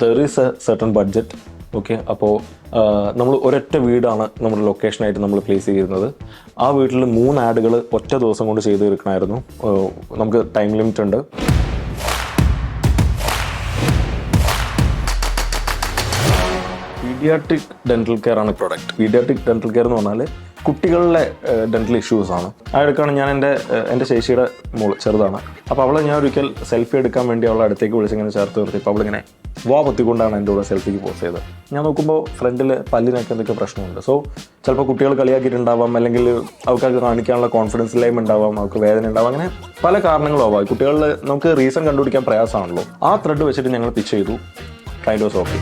There is A certain budget. Okay, അപ്പോൾ നമ്മൾ ഒരൊറ്റ വീടാണ് നമ്മുടെ ലൊക്കേഷനായിട്ട് നമ്മൾ പ്ലേസ് ചെയ്യുന്നത്. ആ വീട്ടിൽ 3 ആഡുകൾ ഒറ്റ ദിവസം കൊണ്ട് ചെയ്ത് തീർക്കണമായിരുന്നു. നമുക്ക് ടൈം ലിമിറ്റ് ഉണ്ട്. പീഡിയാട്രിക് ഡെന്റൽ കെയർ ആണ് പ്രൊഡക്റ്റ്. പീഡിയാട്രിക് ഡെന്റൽ കെയർ എന്ന് പറഞ്ഞാൽ കുട്ടികളുടെ ഡെന്റൽ ഇഷ്യൂസ് ആണ്. ആ എടുക്കാണ് ഞാൻ എൻ്റെ ചേച്ചിയുടെ മോള് ചെറുതാണ്. അപ്പോൾ അവളെ ഞാൻ ഒരിക്കൽ സെൽഫി എടുക്കാൻ വേണ്ടി അവളെ അടുത്തേക്ക് വിളിച്ചിങ്ങനെ ചേർത്ത് നിർത്തി. ഇപ്പോൾ അവളിങ്ങനെ പൊത്തിക്കൊണ്ടാണ് എൻ്റെ കൂടെ സെൽഫിക്ക് പോസ്റ്റ് ചെയ്തത്. ഞാൻ നോക്കുമ്പോൾ ഫ്രണ്ടിൽ പല്ലിനൊക്കെ എന്തൊക്കെ പ്രശ്നമുണ്ട്. സോ ചിലപ്പോൾ കുട്ടികൾ കളിയാക്കിയിട്ടുണ്ടാവാം, അല്ലെങ്കിൽ അവർക്ക് കാണിക്കാനുള്ള കോൺഫിഡൻസ് ഇല്ലായ്മ ഉണ്ടാവാം, അവർക്ക് വേദന ഉണ്ടാവാം, അങ്ങനെ പല കാരണങ്ങളും ആവാം. കുട്ടികളിൽ നമുക്ക് റീസൺ കണ്ടുപിടിക്കാൻ പ്രയാസമാണല്ലോ. ആ ത്രെഡ് വെച്ചിട്ട് ഞങ്ങൾ പിച്ച് ചെയ്തു. Client was okay.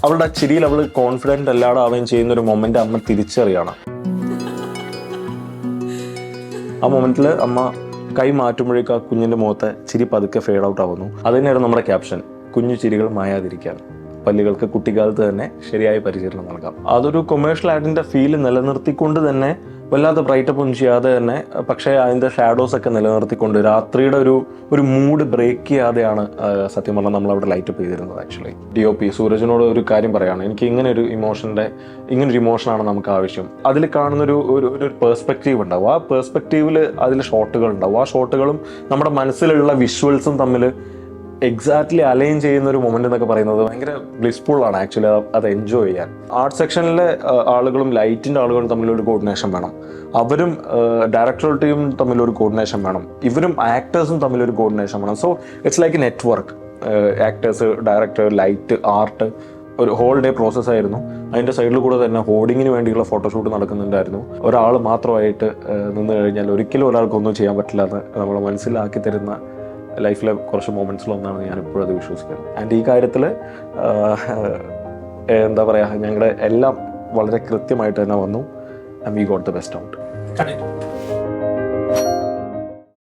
അവളുടെ ചിരിയിൽ അവൾ കോൺഫിഡൻറ്റ് അല്ലാതെ ആവുകയും ചെയ്യുന്നൊരു മൊമെൻ്റ് അമ്മ തിരിച്ചറിയാണ്. ആ മൊമെൻറ്റിൽ അമ്മ കൈ മാറ്റുമ്പോഴേക്കും ആ കുഞ്ഞിൻ്റെ മുഖത്തെ ചിരി പതുക്കെ ഫേഡ് ഔട്ട് ആവുന്നു. അത് തന്നെയായിരുന്നു നമ്മുടെ ക്യാപ്ഷൻ, കുഞ്ഞു ചിരികൾ മായാതിരിക്കാൻ, പല്ലുകൾക്ക് കുട്ടിക്കാലത്ത് തന്നെ ശരിയായ പരിചരണം നൽകാം. അതൊരു കൊമേഴ്ഷ്യൽ ആഡിൻ്റെ ഫീല് നിലനിർത്തിക്കൊണ്ട് തന്നെ, വല്ലാതെ ബ്രൈറ്റപ്പ് ഒന്നും ചെയ്യാതെ തന്നെ, പക്ഷേ അതിൻ്റെ ഷാഡോസ് ഒക്കെ നിലനിർത്തിക്കൊണ്ട് രാത്രിയുടെ ഒരു മൂഡ് ബ്രേക്ക് ചെയ്യാതെയാണ് സത്യം പറഞ്ഞാൽ നമ്മളവിടെ ലൈറ്റപ്പ് ചെയ്തിരുന്നത്. ആക്ച്വലി DOP സൂരജിനോട് ഒരു കാര്യം പറയുകയാണ്, എനിക്ക് ഇങ്ങനൊരു ഇമോഷനാണ് നമുക്ക് ആവശ്യം. അതിൽ കാണുന്നൊരു ഒരു പെർസ്പെക്റ്റീവ് ഉണ്ടാവും. ആ പെർസ്പെക്റ്റീവിൽ അതിൽ ഷോട്ടുകൾ ഉണ്ടാവും. ആ ഷോട്ടുകളും നമ്മുടെ മനസ്സിലുള്ള വിഷ്വൽസും തമ്മിൽ എക്സാക്ട്ലി അലൈൻ ചെയ്യുന്ന ഒരു മൊമെന്റ് എന്നൊക്കെ പറയുന്നത് ഭയങ്കര ബ്ലിസ്ഫുൾ ആണ് ആക്ച്വലി. അത് എൻജോയ് ചെയ്യാൻ ആർട്ട് സെക്ഷനിലെ ആളുകളും ലൈറ്റിൻ്റെ ആളുകളും തമ്മിലൊരു കോർഡിനേഷൻ വേണം. അവരും ഡയറക്ടറൽ ടീം തമ്മിലൊരു കോർഡിനേഷൻ വേണം. ഇവരും ആക്ടേഴ്സും തമ്മിലൊരു കോർഡിനേഷൻ വേണം. So it's like A network. Actors, director, light, art, ഒരു ഹോൾ ഡേ പ്രോസസ്സായിരുന്നു. അതിൻ്റെ സൈഡിൽ കൂടെ തന്നെ ഹോർഡിങ്ങിന് വേണ്ടിയുള്ള ഫോട്ടോഷൂട്ട് നടക്കുന്നുണ്ടായിരുന്നു. ഒരാൾ മാത്രമായിട്ട് നിന്ന് കഴിഞ്ഞാൽ ഒരിക്കലും ഒരാൾക്കൊന്നും ചെയ്യാൻ പറ്റില്ല എന്ന് നമ്മൾ മനസ്സിലാക്കി തരുന്ന ലൈഫിലെ കുറച്ച് മൊമെൻറ്റ്സിലൊന്നാണ് ഞാൻ ഇപ്പോഴും അത് വിശ്വസിക്കുന്നത്. ആൻഡ് ഈ കാര്യത്തിൽ എന്താ പറയുക, ഞങ്ങളുടെ എല്ലാം വളരെ കൃത്യമായിട്ട് തന്നെ വന്നു. And we got the best out.